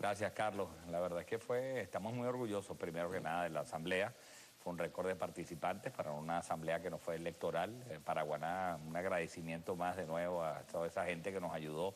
Gracias, Carlos. La verdad es que estamos muy orgullosos, primero que nada, de la asamblea. Fue un récord de participantes para una asamblea que no fue electoral. Paraguaná, un agradecimiento más de nuevo a toda esa gente que nos ayudó.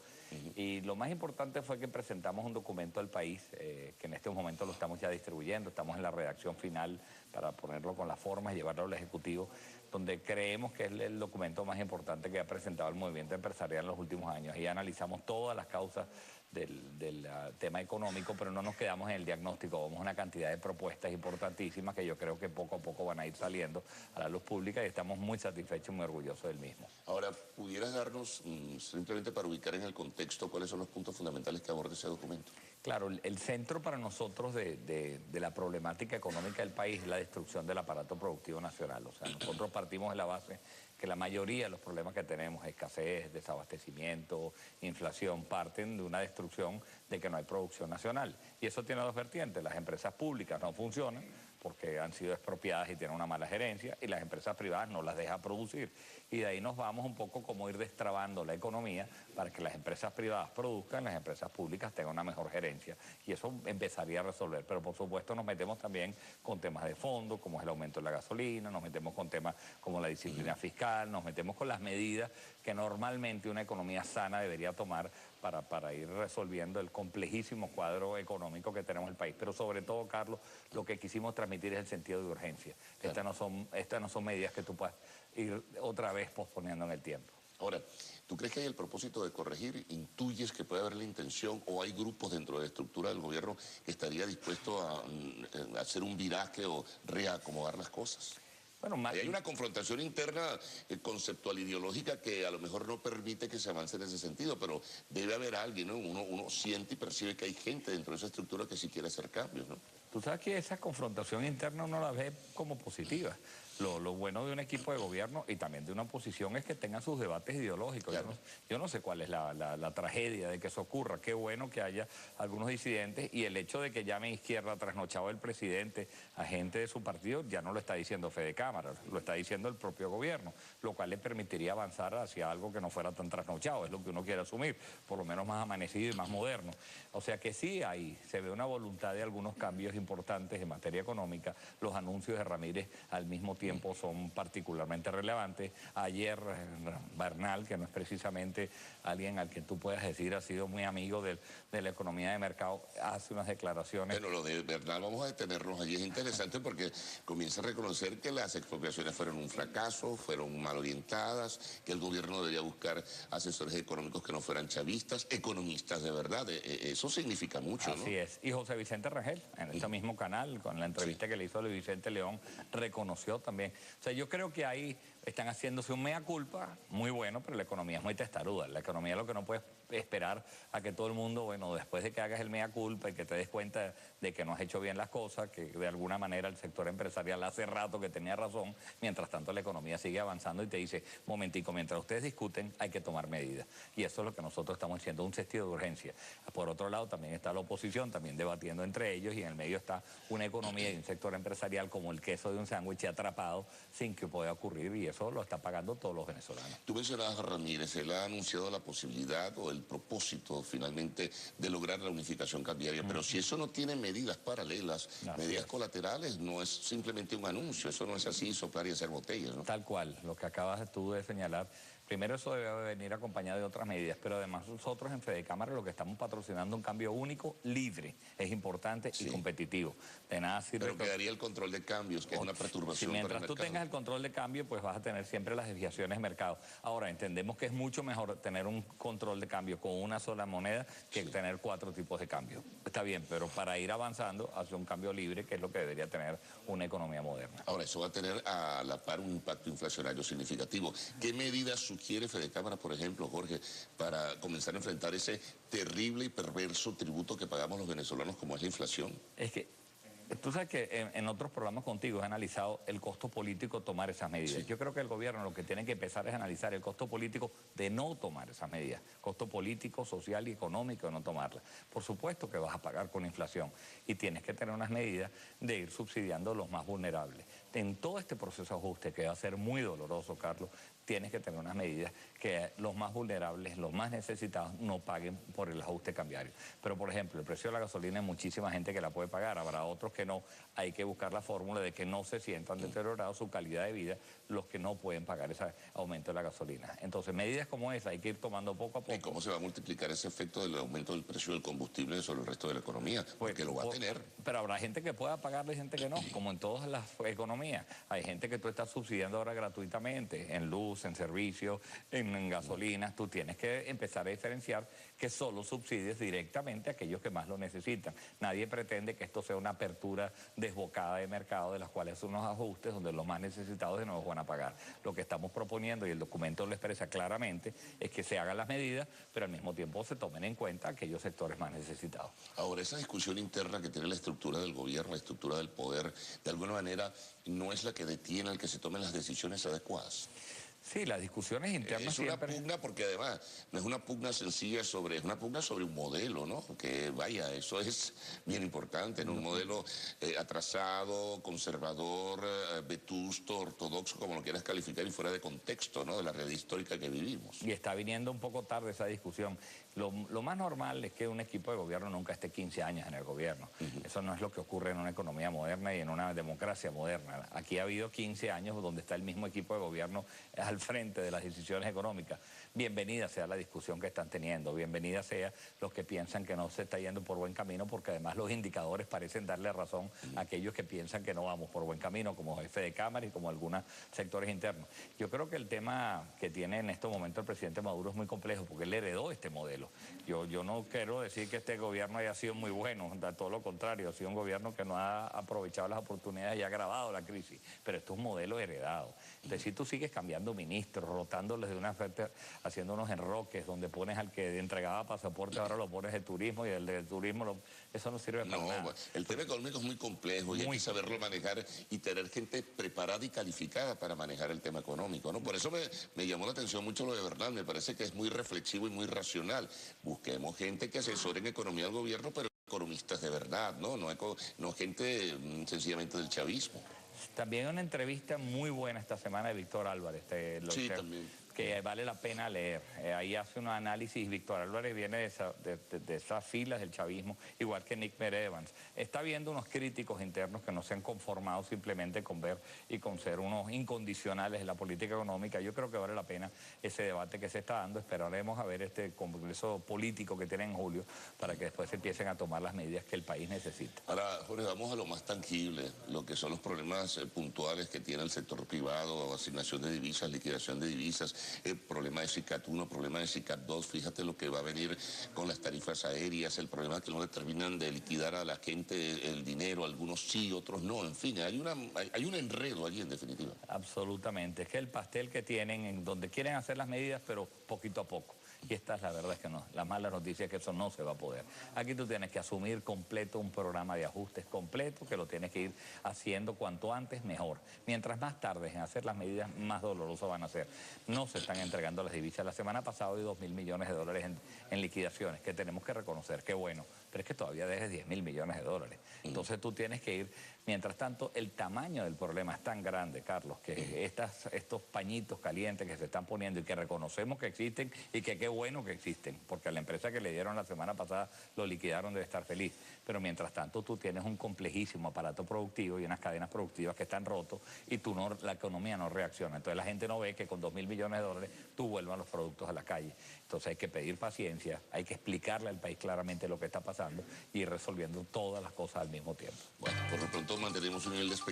Y lo más importante fue que presentamos un documento al país, que en este momento lo estamos ya distribuyendo. Estamos en la redacción final para ponerlo con las formas y llevarlo al Ejecutivo, donde creemos que es el documento más importante que ha presentado el movimiento empresarial en los últimos años. Y analizamos todas las causas del tema económico, pero no nos quedamos en el diagnóstico. Vamos a una cantidad de propuestas importantísimas que yo creo que poco a poco van a ir saliendo a la luz pública y estamos muy satisfechos y muy orgullosos del mismo. Ahora, ¿pudieras darnos, simplemente para ubicar en el contexto, cuáles son los puntos fundamentales que aborda ese documento? Claro, el centro para nosotros de la problemática económica del país es la destrucción del aparato productivo nacional. O sea, nosotros partimos de la base que la mayoría de los problemas que tenemos, escasez, desabastecimiento, inflación, parten de una destrucción de que no hay producción nacional. Y eso tiene dos vertientes. Las empresas públicas no funcionan porque han sido expropiadas y tienen una mala gerencia, y las empresas privadas no las deja producir. Y de ahí nos vamos un poco como ir destrabando la economía para que las empresas privadas produzcan, las empresas públicas tengan una mejor gerencia. Y eso empezaría a resolver. Pero por supuesto nos metemos también con temas de fondo, como es el aumento de la gasolina, nos metemos con temas como la disciplina fiscal, nos metemos con las medidas que normalmente una economía sana debería tomar para ir resolviendo el complejísimo cuadro económico que tenemos en el país. Pero sobre todo, Carlos, lo que quisimos transmitir es el sentido de urgencia. Claro. Estas no son medidas que tú puedas ir otra vez posponiendo en el tiempo. Ahora, ¿tú crees que hay el propósito de corregir? ¿Intuyes que puede haber la intención o hay grupos dentro de la estructura del gobierno que estaría dispuesto a hacer un viraje o reacomodar las cosas? Bueno, hay una confrontación interna conceptual ideológica que a lo mejor no permite que se avance en ese sentido, pero debe haber alguien, ¿no? Uno siente y percibe que hay gente dentro de esa estructura que sí quiere hacer cambios, ¿no? Tú sabes que esa confrontación interna uno la ve como positiva. Lo bueno de un equipo de gobierno y también de una oposición es que tengan sus debates ideológicos. Claro. Yo no sé cuál es la tragedia de que eso ocurra. Qué bueno que haya algunos disidentes, y el hecho de que llame izquierda trasnochado el presidente a gente de su partido ya no lo está diciendo Fede Cámara, lo está diciendo el propio gobierno, lo cual le permitiría avanzar hacia algo que no fuera tan trasnochado, es lo que uno quiere asumir, por lo menos más amanecido y más moderno. O sea que sí se ve una voluntad de algunos cambios importantes en materia económica. Los anuncios de Ramírez al mismo tiempo son particularmente relevantes. Ayer Bernal, que no es precisamente alguien al que tú puedas decir ha sido muy amigo de la economía de mercado, hace unas declaraciones. Bueno, lo de Bernal vamos a detenernos allí, es interesante porque comienza a reconocer que las expropiaciones fueron un fracaso, fueron mal orientadas, que el gobierno debería buscar asesores económicos que no fueran chavistas, economistas de verdad. Eso significa mucho, ¿no? Así es. Y José Vicente Rangel, en este mismo canal, con la entrevista que le hizo a Luis Vicente León, reconoció también. O sea, yo creo que ahí están haciéndose un mea culpa muy bueno, pero la economía es muy testaruda. La economía lo que no puede esperar a que todo el mundo, bueno, después de que hagas el mea culpa y que te des cuenta de que no has hecho bien las cosas, que de alguna manera el sector empresarial hace rato que tenía razón, mientras tanto la economía sigue avanzando y te dice, momentico, mientras ustedes discuten hay que tomar medidas. Y eso es lo que nosotros estamos haciendo, un sentido de urgencia. Por otro lado también está la oposición, también debatiendo entre ellos, y en el medio está una economía y un sector empresarial como el queso de un sándwich atrapado sin que pueda ocurrir, y eso lo está pagando todos los venezolanos. Tú mencionabas a Ramírez, él ha anunciado la posibilidad o el propósito finalmente de lograr la unificación cambiaria, pero si eso no tiene medidas paralelas, medidas colaterales, no es simplemente un anuncio, eso no es así, soplar y hacer botellas, ¿no? Tal cual, lo que acabas tú de señalar. Primero, eso debe venir acompañado de otras medidas, pero además nosotros en Fede Cámara lo que estamos patrocinando un cambio único, libre, es importante y competitivo. De nada sirve. Pero quedaría el control de cambios, que es una perturbación para el mercado. Mientras tú tengas el control de cambio, pues vas a tener siempre las desviaciones de mercado. Ahora, entendemos que es mucho mejor tener un control de cambio con una sola moneda que tener 4 tipos de cambio. Está bien, pero para ir avanzando hacia un cambio libre, que es lo que debería tener una economía moderna. Ahora, eso va a tener a la par un impacto inflacionario significativo. ¿Qué medidas sugiere Fede Cámara, por ejemplo, Jorge, para comenzar a enfrentar ese terrible y perverso tributo que pagamos los venezolanos como es la inflación? Es que tú sabes que en otros programas contigo he analizado el costo político de tomar esas medidas. Yo creo que el gobierno lo que tiene que empezar es analizar el costo político de no tomar esas medidas. Costo político, social y económico de no tomarlas. Por supuesto que vas a pagar con inflación y tienes que tener unas medidas de ir subsidiando a los más vulnerables. En todo este proceso de ajuste, que va a ser muy doloroso, Carlos, tienes que tener unas medidas que los más vulnerables, los más necesitados, no paguen por el ajuste cambiario. Pero, por ejemplo, el precio de la gasolina hay muchísima gente que la puede pagar, habrá otros que no. Hay que buscar la fórmula de que no se sientan deteriorados su calidad de vida los que no pueden pagar ese aumento de la gasolina. Entonces, medidas como esa hay que ir tomando poco a poco. ¿Y cómo se va a multiplicar ese efecto del aumento del precio del combustible sobre el resto de la economía? Porque lo va a tener. Pero habrá gente que pueda pagarle y gente que no, como en todas las economías. Hay gente que tú estás subsidiando ahora gratuitamente, en luz, en servicios, en gasolina. Tú tienes que empezar a diferenciar que solo subsidies directamente a aquellos que más lo necesitan. Nadie pretende que esto sea una apertura desbocada de mercado, de las cuales son unos ajustes donde los más necesitados de nuevo van a pagar. Lo que estamos proponiendo, y el documento lo expresa claramente, es que se hagan las medidas, pero al mismo tiempo se tomen en cuenta aquellos sectores más necesitados. Ahora, esa discusión interna que tiene la estructura del gobierno, la estructura del poder, de alguna manera no es la que detiene al que se tomen las decisiones adecuadas. Sí, las discusiones internas es una siempre... pugna porque además no es una pugna sencilla es una pugna sobre un modelo, ¿no? Que vaya, eso es bien importante, ¿no? Un modelo atrasado, conservador, vetusto, ortodoxo, como lo quieras calificar, y fuera de contexto, ¿no? De la realidad histórica que vivimos. Y está viniendo un poco tarde esa discusión. Lo más normal es que un equipo de gobierno nunca esté 15 años en el gobierno. Eso no es lo que ocurre en una economía moderna y en una democracia moderna. Aquí ha habido 15 años donde está el mismo equipo de gobierno al frente de las decisiones económicas. Bienvenida sea la discusión que están teniendo, bienvenida sea los que piensan que no se está yendo por buen camino, porque además los indicadores parecen darle razón a aquellos que piensan que no vamos por buen camino, como jefe de Cámara y como algunos sectores internos. Yo creo que el tema que tiene en estos momentos el presidente Maduro es muy complejo, porque él heredó este modelo. Yo no quiero decir que este gobierno haya sido muy bueno, todo lo contrario, ha sido un gobierno que no ha aprovechado las oportunidades y ha agravado la crisis, pero esto es un modelo heredado. Entonces, si tú sigues cambiando ministros, rotándoles de una oferta, haciendo unos enroques donde pones al que entregaba pasaporte, ahora lo pones de turismo y el de turismo, eso no sirve para nada. El tema económico es muy complejo y hay que saberlo manejar y tener gente preparada y calificada para manejar el tema económico, ¿no? Por eso me llamó la atención mucho lo de Bernal, me parece que es muy reflexivo y muy racional. Busquemos gente que asesore en economía al gobierno, pero economistas de verdad, no gente sencillamente del chavismo. También una entrevista muy buena esta semana de Víctor Álvarez, Sí, también. que vale la pena leer. Ahí hace un análisis. Víctor Álvarez viene de esas filas del chavismo, igual que Nick Evans. Está viendo unos críticos internos que no se han conformado simplemente con ver y con ser unos incondicionales de la política económica. Yo creo que vale la pena ese debate que se está dando. Esperaremos a ver este congreso político que tiene en julio para que después se empiecen a tomar las medidas que el país necesita. Ahora, Jorge, vamos a lo más tangible, lo que son los problemas puntuales que tiene el sector privado, asignación de divisas, liquidación de divisas, el problema de SICAT 1, problema de SICAT 2, fíjate lo que va a venir con las tarifas aéreas, el problema que no le terminan de liquidar a la gente el dinero, algunos sí, otros no, en fin, hay un enredo allí en definitiva. Absolutamente, es que el pastel que tienen, en donde quieren hacer las medidas, pero poquito a poco. Y esta es la verdad, es que no. La mala noticia es que eso no se va a poder. Aquí tú tienes que asumir completo un programa de ajustes completo, que lo tienes que ir haciendo cuanto antes mejor. Mientras más tardes en hacer las medidas, más dolorosas van a ser. No se están entregando las divisas. La semana pasada hay 2.000 millones de dólares en liquidaciones, que tenemos que reconocer, qué bueno, pero es que todavía debes 10.000 millones de dólares. Entonces tú tienes que ir, mientras tanto, el tamaño del problema es tan grande, Carlos, que estos pañitos calientes que se están poniendo y que reconocemos que existen y que qué bueno que existen, porque a la empresa que le dieron la semana pasada lo liquidaron, debe estar feliz. Pero mientras tanto tú tienes un complejísimo aparato productivo y unas cadenas productivas que están rotos y la economía no reacciona. Entonces la gente no ve que con 2.000 millones de dólares tú vuelvas los productos a la calle. Entonces hay que pedir paciencia, hay que explicarle al país claramente lo que está pasando y ir resolviendo todas las cosas al mismo tiempo. Bueno, por lo pronto mantenemos un nivel de expectativa.